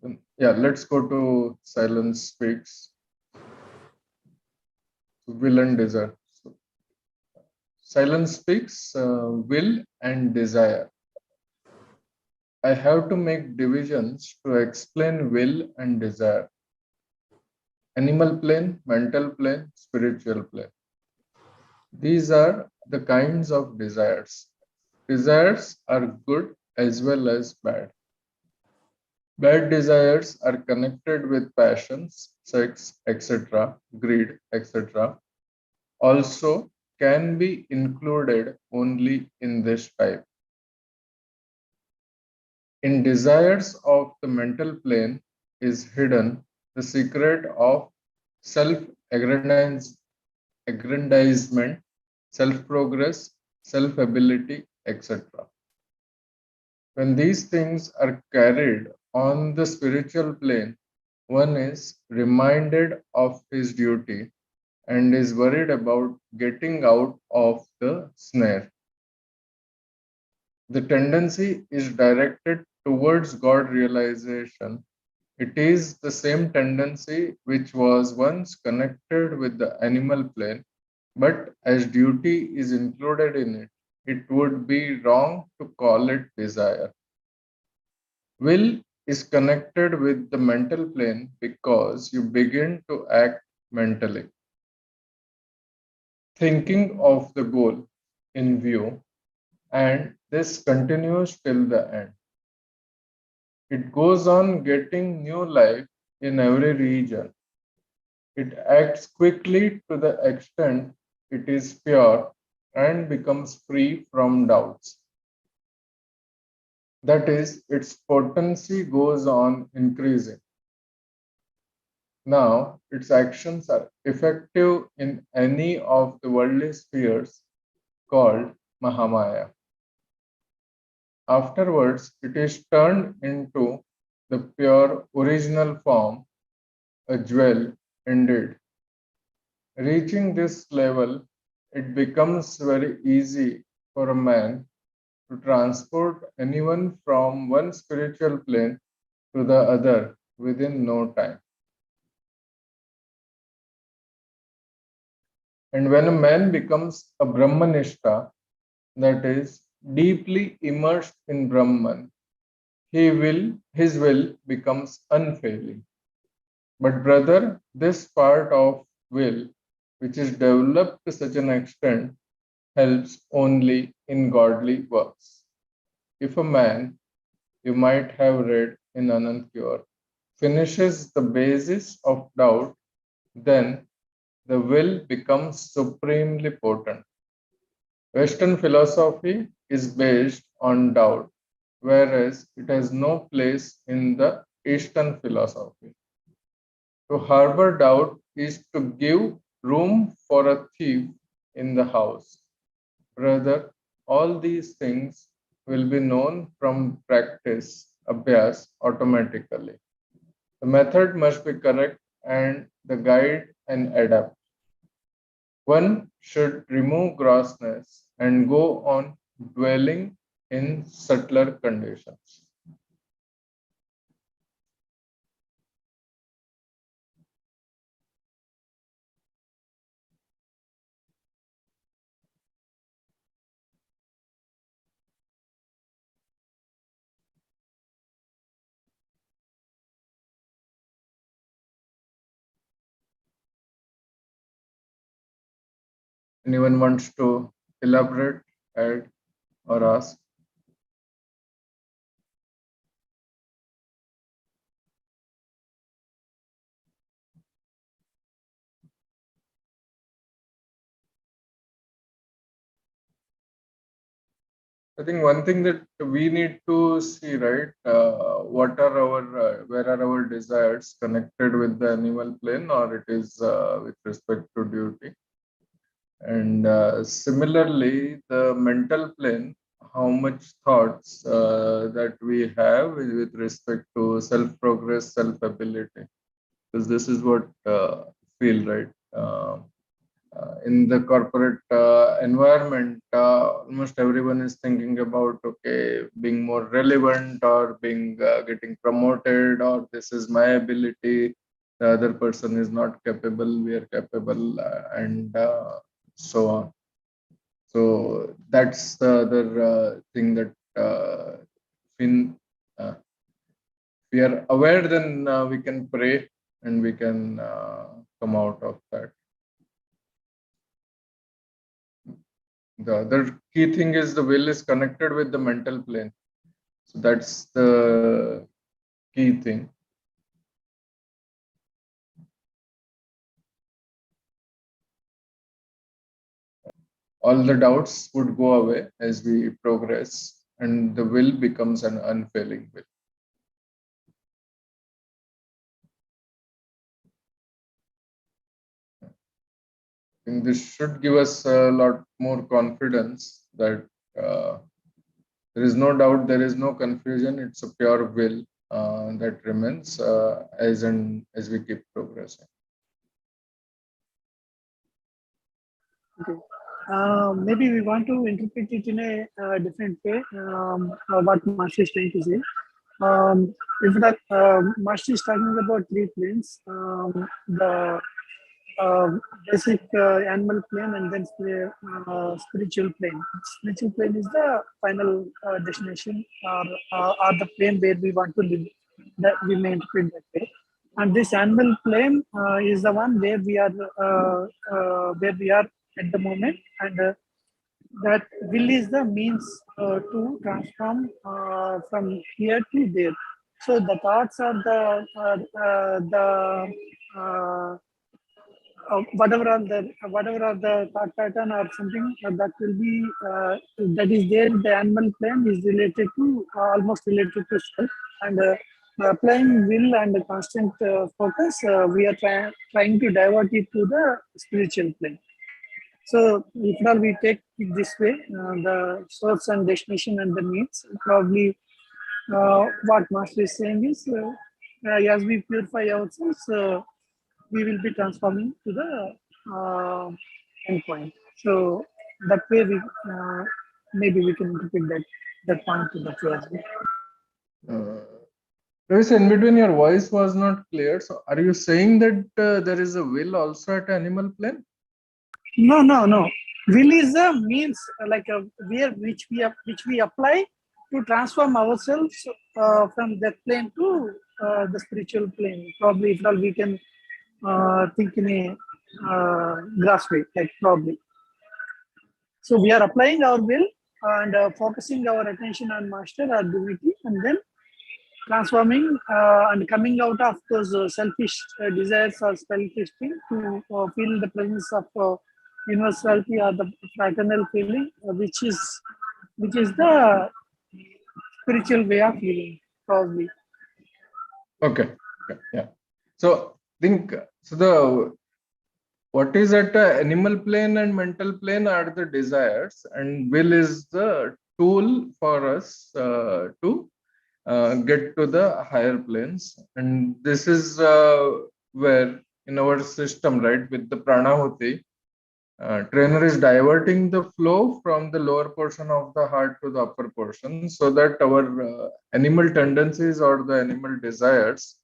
Yeah, let's go to Silence Speaks, Will and Desire. So, Silence Speaks, Will and Desire. I have to make divisions to explain will and desire. Animal plane, mental plane, spiritual plane. These are the kinds of desires. Desires are good as well as bad. Bad desires are connected with passions, sex, etc., greed, etc. Also can be included only in this type. In desires of the mental plane is hidden the secret of self aggrandizement, self progress, self ability, etc. When these things are carried on the spiritual plane, one is reminded of his duty and is worried about getting out of the snare. The tendency is directed towards God realization. It is the same tendency which was once connected with the animal plane, but as duty is included in it, it would be wrong to call it desire. Will is connected with the mental plane because you begin to act mentally, thinking of the goal in view, and this continues till the end. It goes on getting new life in every region. It acts quickly to the extent it is pure and becomes free from doubts. That is, its potency goes on increasing. Now, its actions are effective in any of the worldly spheres called Mahamaya. Afterwards, it is turned into the pure original form, a jewel indeed. Reaching this level, it becomes very easy for a man to transport anyone from one spiritual plane to the other within no time. And when a man becomes a Brahmanishta, that is, deeply immersed in Brahman, his will becomes unfailing. But brother, this part of will, which is developed to such an extent, helps only in godly works. If a man, you might have read in Anant Cure, finishes the basis of doubt, then the will becomes supremely potent. Western philosophy is based on doubt, whereas it has no place in the Eastern philosophy. To harbor doubt is to give room for a thief in the house. Rather, all these things will be known from practice, abhyas, automatically. The method must be correct and the guide and adapt. One should remove grossness and go on dwelling in subtler conditions. Anyone wants to elaborate, add, or ask? I think one thing that we need to see, right? Where are our desires connected with the animal plane, or it is with respect to duty? And similarly, the mental plane, how much thoughts that we have with respect to self progress, self ability, because this is what feel right. In the corporate environment, almost everyone is thinking about, okay, being more relevant or being getting promoted, or this is my ability, the other person is not capable, we are capable, and so on. So that's the other thing that in we are aware, then we can pray and we can come out of that. The other key thing is the will is connected with the mental plane. So that's the key thing. All the doubts would go away as we progress, and the will becomes an unfailing will. I think this should give us a lot more confidence that there is no doubt, there is no confusion. It's a pure will that remains as we keep progressing. Okay. Maybe we want to interpret it in a different way. What Master is trying to say. If that Master is talking about three planes, the uh, basic animal plane and then spiritual plane. Spiritual plane is the final destination, or the plane where we want to live. That we may interpret that way. And this animal plane is the one where we are at the moment, and that will is the means to transform from here to there. So the thoughts are the whatever are the thought pattern or something that will be that is there in the animal plane is related to almost related to self, and applying will and constant focus, we are trying to divert it to the spiritual plane. So if not we take it this way, the source and destination and the means, probably what Master is saying is, as we purify ourselves, we will be transforming to the endpoint. So that way, maybe we can interpret that point to the way as well. Travis, in between your voice was not clear. So are you saying that there is a will also at animal plane? No, no, no. Will is the means like a which we apply to transform ourselves from that plane to the spiritual plane. Probably, if not, we can think in a grass way, like probably. So we are applying our will and focusing our attention on master or divinity, and then transforming and coming out of those selfish desires or selfish things to feel the presence of universality or the fraternal feeling, which is the spiritual way of living, probably. Okay. Yeah. So think so. The what is at the animal plane and mental plane are the desires, and will is the tool for us to get to the higher planes. And this is where in our system, right, with the pranahuti, trainer is diverting the flow from the lower portion of the heart to the upper portion, so that our animal tendencies or the animal desires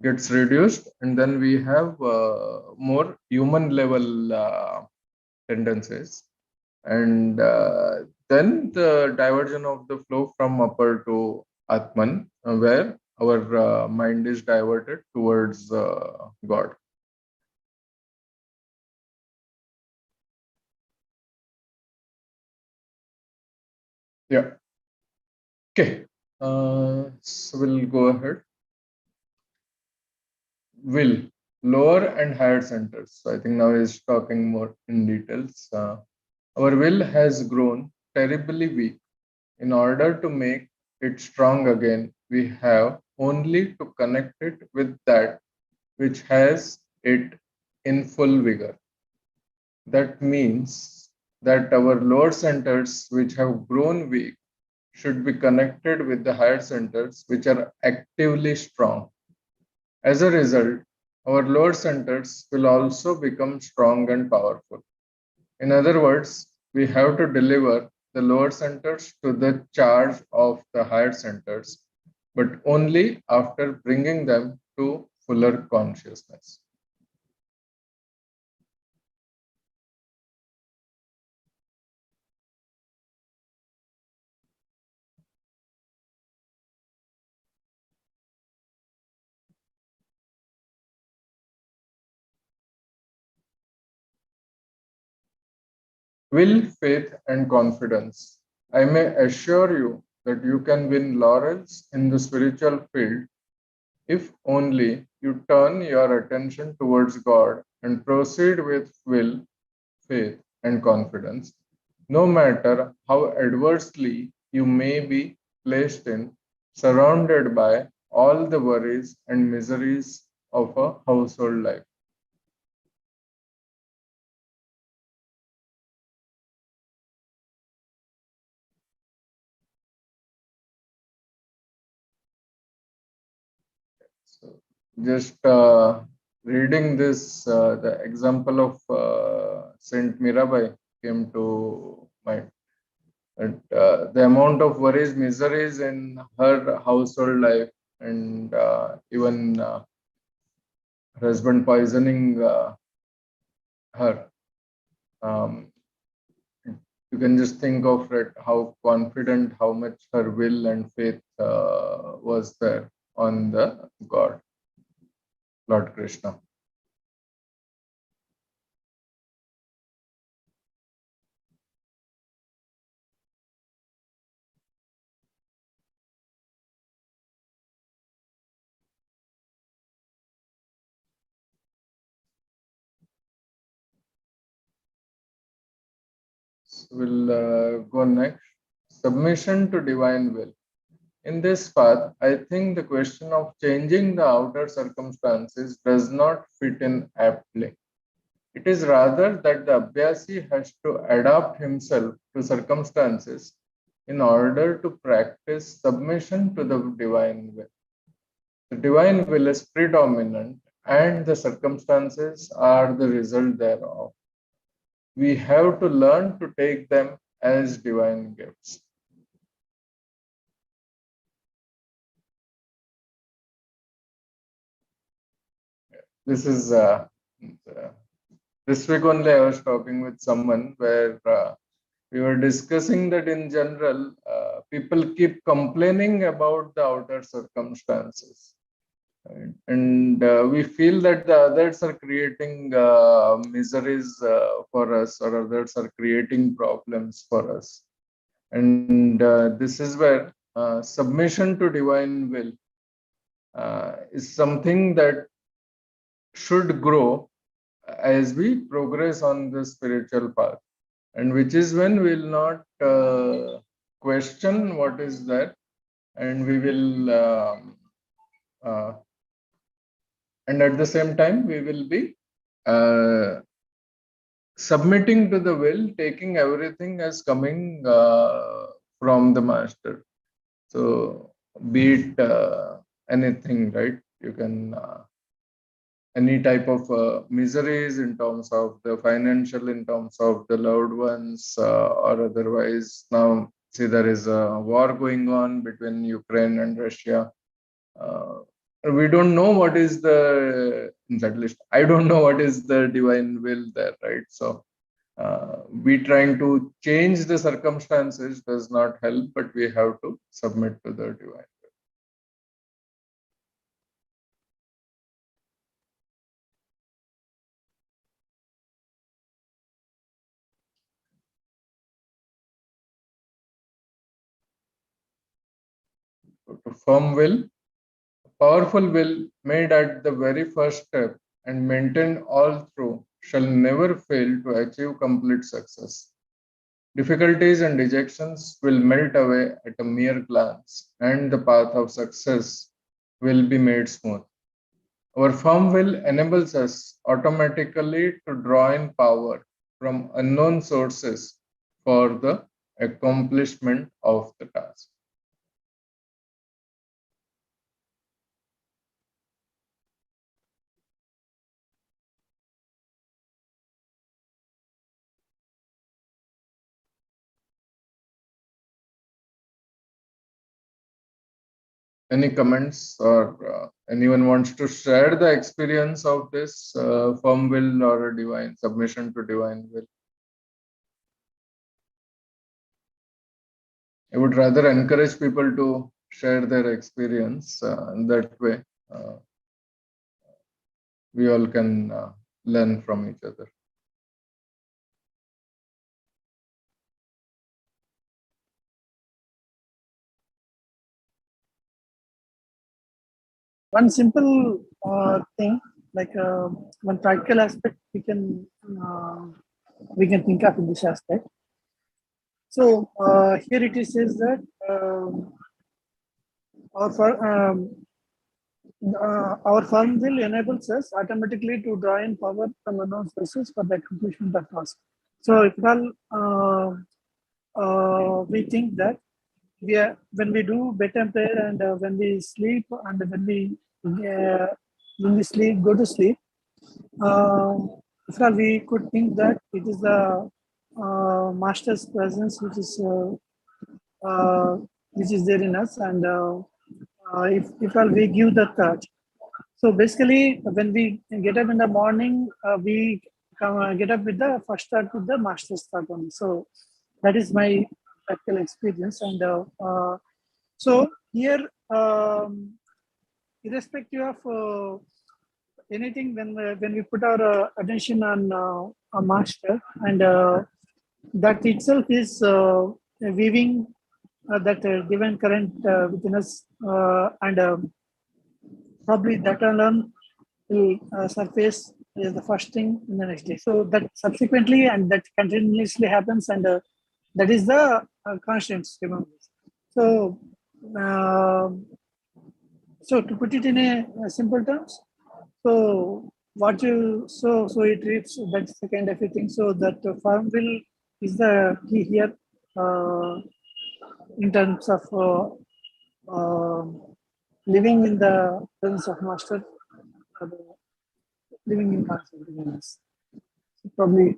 gets reduced, and then we have more human level tendencies, and then the diversion of the flow from upper to Atman, where our mind is diverted towards God. Yeah. Okay. So we'll go ahead. Will, lower and higher centers. So I think now he's talking more in details. Our will has grown terribly weak. In order to make it strong again, we have only to connect it with that which has it in full vigor. That means that our lower centers, which have grown weak, should be connected with the higher centers, which are actively strong. As a result, our lower centers will also become strong and powerful. In other words, we have to deliver the lower centers to the charge of the higher centers, but only after bringing them to fuller consciousness. Will, faith, and confidence. I may assure you that you can win laurels in the spiritual field if only you turn your attention towards God and proceed with will, faith, and confidence, no matter how adversely you may be placed in, surrounded by all the worries and miseries of a household life. So, just reading this, the example of Saint Mirabai came to mind. And the amount of worries, miseries in her household life, and even her husband poisoning her. Um, you can just think of it, how confident, how much her will and faith was there on the God, Lord Krishna. So we'll go next. Submission to divine will. In this path, I think the question of changing the outer circumstances does not fit in aptly. It is rather that the Abhyasi has to adapt himself to circumstances in order to practice submission to the divine will. The divine will is predominant and the circumstances are the result thereof. We have to learn to take them as divine gifts. This is this week only I was talking with someone where we were discussing that in general, people keep complaining about the outer circumstances. Right? And we feel that the others are creating miseries for us, or others are creating problems for us. And this is where submission to divine will is something that should grow as we progress on the spiritual path, and which is when we'll not question what is there, and we will uh, and at the same time we will be uh, submitting to the will, taking everything as coming from the master. So be it anything, right? You can any type of miseries in terms of the financial, in terms of the loved ones, or otherwise. Now, see, there is a war going on between Ukraine and Russia. Uh, we don't know what is the, at least I don't know what is the divine will there, right? So, we trying to change the circumstances does not help, but we have to submit to the divine. So to firm will, powerful will made at the very first step and maintained all through shall never fail to achieve complete success. Difficulties and dejections will melt away at a mere glance, and the path of success will be made smooth. Our firm will enables us automatically to draw in power from unknown sources for the accomplishment of the task. Any comments, or anyone wants to share the experience of this firm will or divine submission to divine will? I would rather encourage people to share their experience. In that way, we all can learn from each other. One simple thing, like one practical aspect we can think of in this aspect. So here it is says that our firm will enables us automatically to draw in power from unknown sources for the accomplishment of task. So if we think that when we do bedtime prayer and when we sleep and when we sleep, go to sleep, we could think that it is the master's presence which is there in us, and if we give the thought. So basically, when we get up in the morning, we get up with the first thought with the master's thought only. So that is my practical experience, and so here, irrespective of anything, when we put our attention on a master, and that itself is weaving that divine current within us, and probably that alone will surface the first thing in the next day. So that subsequently and that continuously happens, and that is the constant. Remember. So, so to put it in a simple terms, so what you so it reaps, that's the kind of a thing. So that farm will is the key here in terms of living in the presence of master, living in consciousness. So probably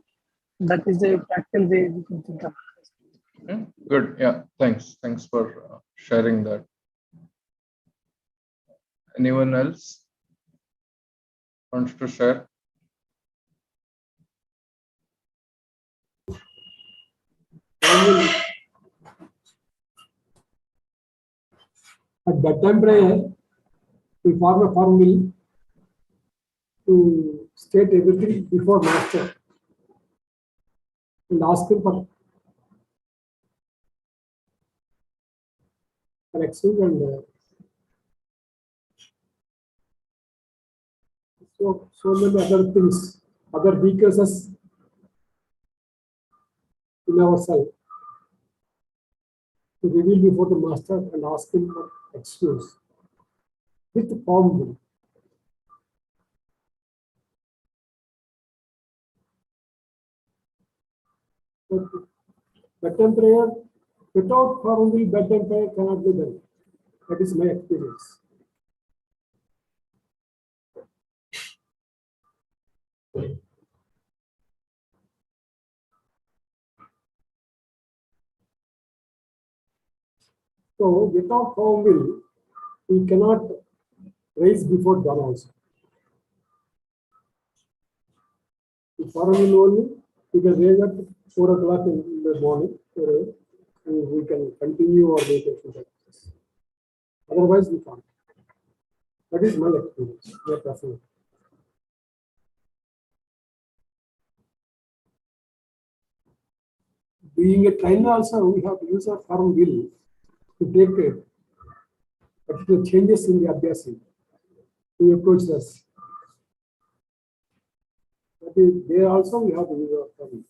that is the practical way we can think of it. Okay, good. Yeah, thanks for sharing that. Anyone else wants to share? At bedtime prayer, we form a firm will to state everything before master and ask him for corrections, and so many other things, other weaknesses in ourselves to reveal before the master and ask him for excuse with firm will. Bedtime prayer, without firm will, bedtime prayer cannot be done. That is my experience. So without firm will, we cannot raise before dawn also. With firm will only, we can raise at 4 o'clock in the morning, and we can continue our meditation practice. Otherwise, we can't. That is my experience, my personal. Being a trainer also, we have to use our firm will to take particular changes in the abhyasi to approach us. That is, there also we have to use our firm will.